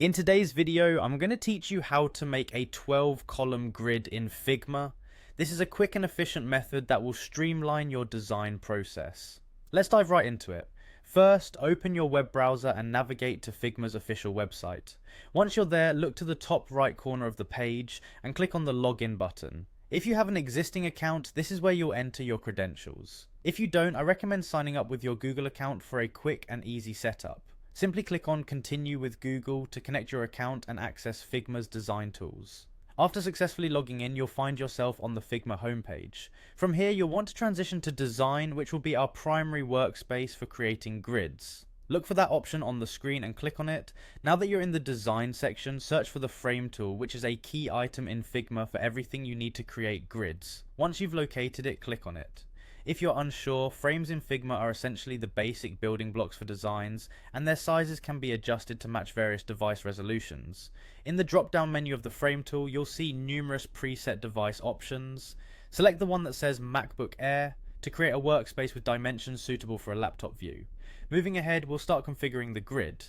In today's video, I'm going to teach you how to make a 12-column grid in Figma. This is a quick and efficient method that will streamline your design process. Let's dive right into it. First, open your web browser and navigate to Figma's official website. Once you're there, look to the top right corner of the page and click on the login button. If you have an existing account, this is where you'll enter your credentials. If you don't, I recommend signing up with your Google account for a quick and easy setup. Simply click on Continue with Google to connect your account and access Figma's design tools. After successfully logging in, you'll find yourself on the Figma homepage. From here, you'll want to transition to Design, which will be our primary workspace for creating grids. Look for that option on the screen and click on it. Now that you're in the Design section, search for the Frame tool, which is a key item in Figma for everything you need to create grids. Once you've located it, click on it. If you're unsure, frames in Figma are essentially the basic building blocks for designs, and their sizes can be adjusted to match various device resolutions. In the drop-down menu of the Frame tool, you'll see numerous preset device options. Select the one that says MacBook Air to create a workspace with dimensions suitable for a laptop view. Moving ahead, we'll start configuring the grid.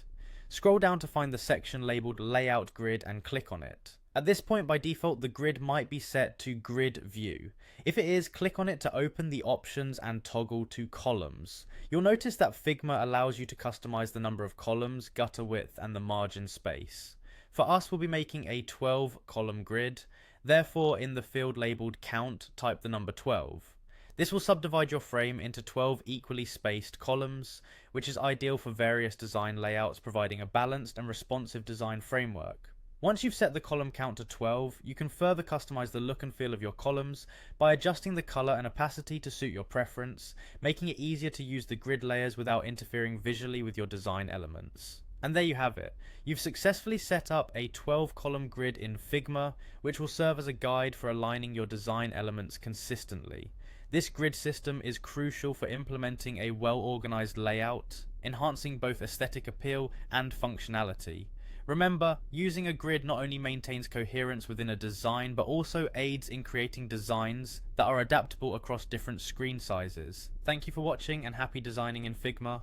Scroll down to find the section labeled Layout Grid and click on it. At this point, by default, the grid might be set to Grid View. If it is, click on it to open the options and toggle to columns. You'll notice that Figma allows you to customize the number of columns, gutter width, and the margin space. For us, we'll be making a 12-column grid. Therefore, in the field labeled Count, type the number 12. This will subdivide your frame into 12 equally spaced columns, which is ideal for various design layouts, providing a balanced and responsive design framework. Once you've set the column count to 12, you can further customize the look and feel of your columns by adjusting the color and opacity to suit your preference, making it easier to use the grid layers without interfering visually with your design elements. And there you have it. You've successfully set up a 12-column grid in Figma, which will serve as a guide for aligning your design elements consistently. This grid system is crucial for implementing a well-organized layout, enhancing both aesthetic appeal and functionality. Remember, using a grid not only maintains coherence within a design, but also aids in creating designs that are adaptable across different screen sizes. Thank you for watching and happy designing in Figma.